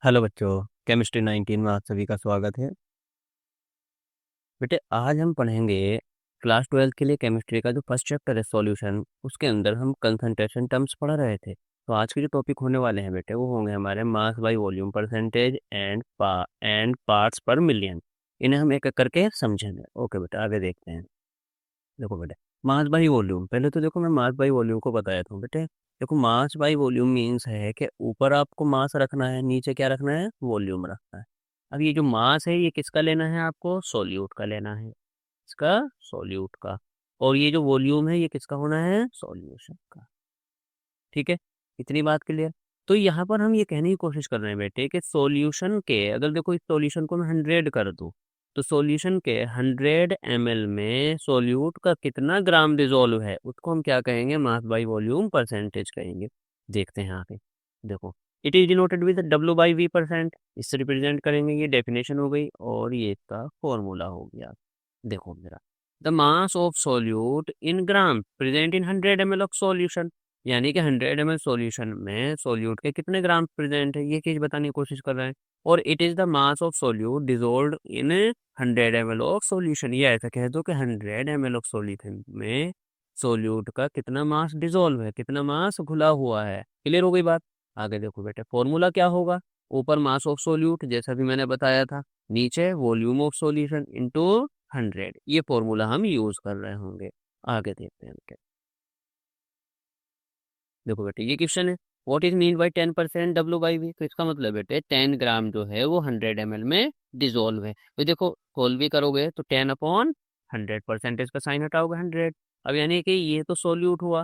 Hello बच्चों। Chemistry 19 में आप सभी का स्वागत है। बेटे आज हम पढ़ेंगे क्लास 12 के लिए केमिस्ट्री का जो फर्स्ट चैप्टर है सॉल्यूशन, उसके अंदर हम कंसंट्रेशन टर्म्स पढ़ रहे थे। तो आज के जो टॉपिक होने वाले हैं बेटे वो होंगे हमारे mass by volume percentage and parts पर मिलियन। इन्हें हम एक एक करके समझेंगे। ओके बेटा आगे देखते हैं। देखो बेटे मास बाई वॉल्यूम, पहले तो देखो मैं मास बाई वॉल्यूम को बताया था बेटे। देखो मास बाई वॉल्यूम मीन्स है कि ऊपर आपको मास रखना है, नीचे क्या रखना है, वॉल्यूम रखना है। अब ये जो मास है ये किसका लेना है, आपको सोल्यूट का लेना है, इसका सोल्यूट का। और ये जो वॉल्यूम है ये किसका होना है, सॉल्यूशन का। ठीक है, इतनी बात क्लियर। तो यहाँ पर हम ये कहने की कोशिश कर रहे हैं बेटे कि सॉल्यूशन के, अगर देखो इस सॉल्यूशन को मैं 100 कर दूं तो सॉल्यूशन के 100 ml में सोल्यूट का कितना ग्राम डिजोल्व है उसको हम क्या कहेंगे, मास बाई वॉल्यूम परसेंटेज कहेंगे। देखते हैं आगे। देखो it is denoted with W/V%, इससे रिप्रेजेंट करेंगे, ये डेफिनेशन हो गई और ये इसका फॉर्मूला हो गया। देखो मेरा the mass of solute in gram present in 100 ml of solution, यानी कि 100 ml सॉल्यूशन में सोल्यूट के कितने ग्राम प्रेजेंट है ये चीज बताने की कोशिश कर रहे हैं। और it is the mass of solute dissolve in 100 ml of solution, ये ऐसा कह दो कि 100 ml ऑफ सॉल्यूशन में सोल्यूट का कितना मास डिजोल्व है, कितना मास घुला हुआ है। क्लियर हो गई बात। आगे देखो बेटे फॉर्मूला क्या होगा, ऊपर मास ऑफ सोल्यूट जैसा भी मैंने बताया था, नीचे वॉल्यूम ऑफ सॉल्यूशन इनटू 100, ये फॉर्मूला हम यूज कर रहे होंगे। आगे देखते हैं क्या। देखो बेटे ये क्वेश्चन है, what is mean by 10% W/V, तो इसका मतलब बेटे 10 ग्राम जो है वो 100 ml में डिजोल्व है। तो देखो सोल्व भी करोगे तो 10/100, परसेंटेज का साइन हटाओगे 100। अब यानी कि ये तो सोल्यूट हुआ,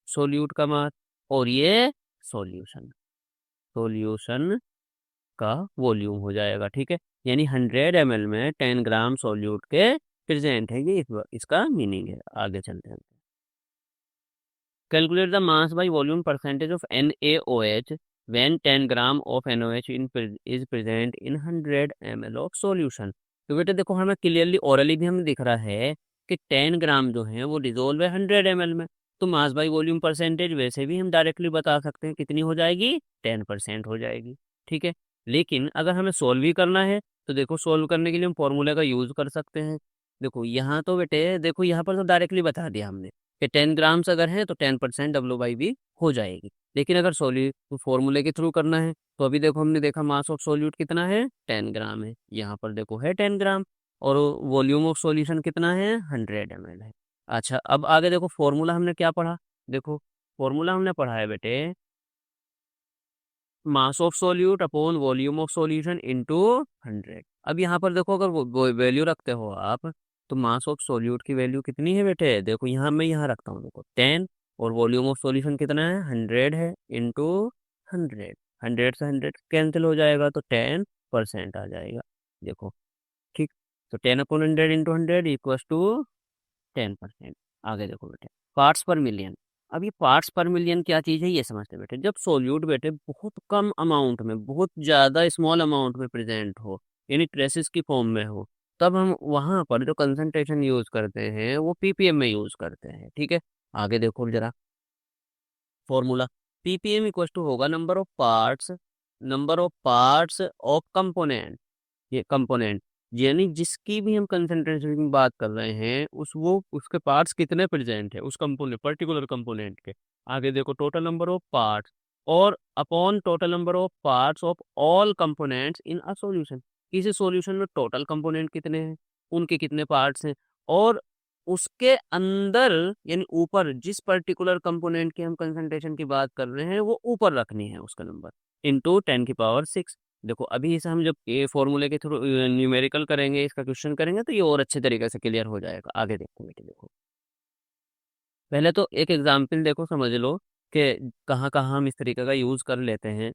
सोल्यूट का मास, और ये सॉल्यूशन, सॉल्यूशन का वॉल्यूम हो जाएगा। ठीक है, यानी 100 ml में 10 ग्राम सोल्यूट के प्रेजेंट है, ये इसका मीनिंग है। आगे चलते हैं। Calculate the mass by volume percentage of NaOH when 10 gram of NaOH is present in 100 ml of solution. तो बेटे देखो हमें क्लियरली ओरली भी हमें दिख रहा है कि 10 ग्राम जो है वो डिजोल्व है 100 ml में। तो मास बाय वॉल्यूम परसेंटेज वैसे भी हम डायरेक्टली बता सकते हैं कितनी हो जाएगी, 10% हो जाएगी। ठीक है, लेकिन अगर हमें सोल्व ही करना है तो देखो सोल्व करने के लिए हम फॉर्मूले का यूज कर सकते हैं। देखो यहाँ तो बेटे देखो यहाँ पर तो डायरेक्टली बता दिया हमने कि 10 ग्राम्स अगर है तो 10% W/V हो जाएगी। लेकिन अगर सोल्यूट फॉर्मूले के थ्रू करना है तो अभी देखो हमने देखा मास ऑफ सोल्यूट कितना है, 10 ग्राम है, यहाँ पर देखो है 10 ग्राम, और वॉल्यूम ऑफ सॉल्यूशन कितना है, 100 ml है। अच्छा अब आगे देखो फॉर्मूला हमने क्या पढ़ा, देखो फॉर्मूला हमने पढ़ा है बेटे mass of solute upon volume of solution into 100। अब यहाँ पर देखो अगर वो वैल्यू रखते हो आप तो मास ऑफ सोल्यूट की वैल्यू कितनी है बेटे, देखो यहाँ मैं यहाँ रखता हूँ देखो 10, और वॉल्यूम ऑफ सॉल्यूशन कितना है, 100 है, इनटू 100। 100 से 100 कैंसिल हो जाएगा तो 10% आ जाएगा। देखो ठीक, तो 10/100 इंटू 100 इक्वल्स टू 10%। आगे देखो बेटे पार्ट्स पर मिलियन। अब ये पार्ट्स पर मिलियन क्या चीज़ है ये समझते बेटे, जब सोल्यूट बेटे बहुत कम अमाउंट में, बहुत ज़्यादा स्मॉल अमाउंट में प्रेजेंट हो, यानी ट्रेसेस की फॉर्म में हो, तब हम वहाँ पर जो कंसंट्रेशन यूज करते हैं वो ppm में यूज करते हैं। ठीक है, आगे देखो जरा फॉर्मूला, ppm इक्वल टू होगा number of parts, number of parts of component, ये कंपोनेंट यानी जिसकी भी हम कंसंट्रेशन की बात कर रहे हैं उस वो उसके पार्ट्स कितने प्रेजेंट है उस कंपोनेंट, पर्टिकुलर कंपोनेंट के। आगे देखो टोटल नंबर ऑफ पार्ट्स और upon total number of parts of all components in a solution, किसी सॉल्यूशन में टोटल कंपोनेंट कितने हैं, उनके कितने पार्ट्स हैं, और उसके अंदर यानी ऊपर जिस पर्टिकुलर कंपोनेंट की हम कंसंट्रेशन की बात कर रहे हैं वो ऊपर रखनी है उसका नंबर, इंटू 10⁶। देखो अभी इसे हम जब ये फॉर्मूले के थ्रू न्यूमेरिकल करेंगे, इसका क्वेश्चन करेंगे तो ये और अच्छे तरीके से क्लियर हो जाएगा। आगे देखो बेटे, देखो पहले तो एक एग्जाम्पल देखो समझ लो कि कहाँ कहाँ हम इस तरीके का यूज कर लेते हैं।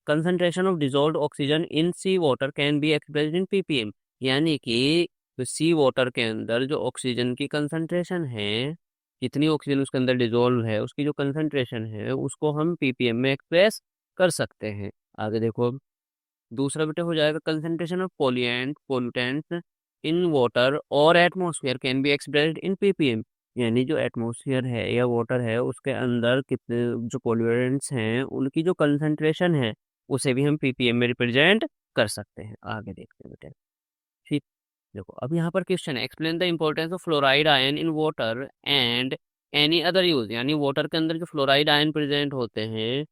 Concentration of dissolved oxygen in sea water can be expressed in ppm, यानी कि तो सी वाटर के अंदर जो ऑक्सीजन की कंसंट्रेशन है, जितनी ऑक्सीजन उसके अंदर डिजोल्व है उसकी जो कंसंट्रेशन है उसको हम ppm में एक्सप्रेस कर सकते हैं। आगे देखो दूसरा बेटे हो जाएगा concentration of pollutants in water और atmosphere can be expressed in ppm, यानी जो एटमॉस्फेयर है या वाटर है उसके अंदर कितने जो पोल्यूटेंट्स हैं उनकी जो कंसंट्रेशन है उसे भी हम ppm में रिप्रेजेंट कर सकते हैं। आगे देखते हैं बेटे। ठीक, देखो अब यहाँ पर क्वेश्चन है, explain the importance of fluoride ion in water and any other use, यानी वाटर के अंदर जो फ्लोराइड आयन प्रेजेंट होते हैं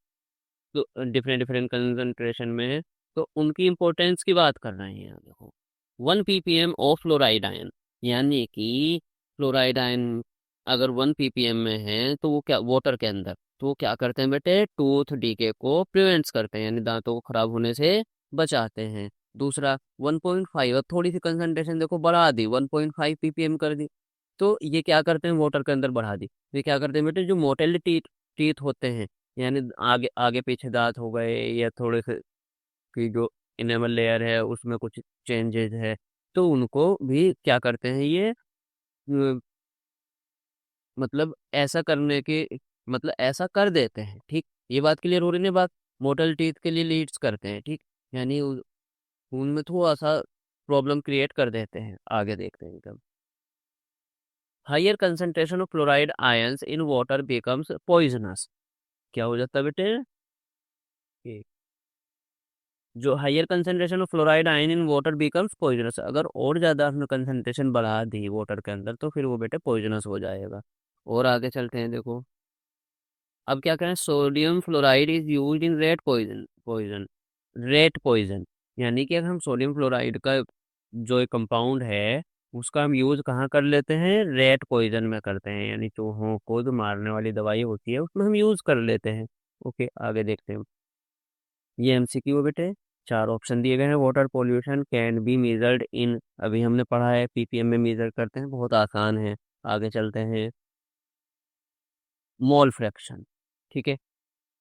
तो डिफरेंट डिफरेंट कंसंट्रेशन में, तो उनकी इम्पोर्टेंस की बात कर रहे हैं यहाँ। देखो 1 ppm ऑफ फ्लोराइड आयन, यानी कि फ्लोराइड आयन अगर 1 ppm में है तो वो क्या वाटर के अंदर, तो वो क्या करते हैं बेटे, टूथ डीके को प्रिवेंट्स करते हैं, यानी दांतों को खराब होने से बचाते हैं। दूसरा 1.5, अब थोड़ी सी कंसंट्रेशन देखो बढ़ा दी, 1.5 ppm कर दी, तो ये क्या करते हैं वाटर के अंदर बढ़ा दी, ये क्या करते हैं बेटे, जो मोटेल टीथ टीथ होते हैं, यानी आगे आगे पीछे दांत हो गए या थोड़े से की जो इनेमल लेयर है उसमें कुछ चेंजेस है, तो उनको भी क्या करते हैं ये मतलब ऐसा करने के मतलब ऐसा कर देते हैं। ठीक, ये बात क्लियर हो रही है बात, मोटल टीथ के लिए लीड्स करते हैं। ठीक, यानी उनमें थोड़ा सा प्रॉब्लम क्रिएट कर देते हैं। आगे देखते हैं एकदम, higher concentration of fluoride ions in water becomes poisonous, क्या हो जाता है बेटे, कि जो higher concentration of fluoride ion in water becomes poisonous, अगर और ज़्यादा हमने कंसंट्रेशन बढ़ा दी वाटर के अंदर तो फिर वो बेटे पॉइजनस हो जाएगा। और आगे चलते हैं, देखो अब क्या करें, sodium fluoride is used in rat poison poison rat poison, यानी कि अगर हम सोडियम फ्लोराइड का जो कंपाउंड है उसका हम यूज कहाँ कर लेते हैं, रेट पॉइजन में करते हैं, यानी चूहों को जो मारने वाली दवाई होती है उसमें हम यूज कर लेते हैं। ओके, आगे देखते हैं। ये एमसीक्यू बेटे, चार ऑप्शन दिए गए हैं। Water pollution can be measured in, अभी हमने पढ़ा है पीपीएम में मेजर करते हैं, बहुत आसान है। आगे चलते हैं, मोल फ्रैक्शन। ठीक है,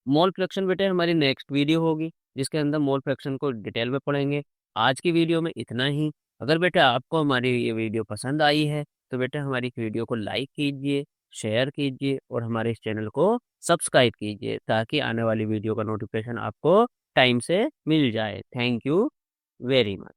मोल फ्रैक्शन बेटे हमारी नेक्स्ट वीडियो होगी जिसके अंदर मोल फ्रैक्शन को डिटेल में पढ़ेंगे। आज की वीडियो में इतना ही। अगर बेटा आपको हमारी ये वीडियो पसंद आई है तो बेटा हमारी इस वीडियो को लाइक कीजिए, शेयर कीजिए और हमारे इस चैनल को सब्सक्राइब कीजिए ताकि आने वाली वीडियो का नोटिफिकेशन आपको टाइम से मिल जाए। Thank you very much.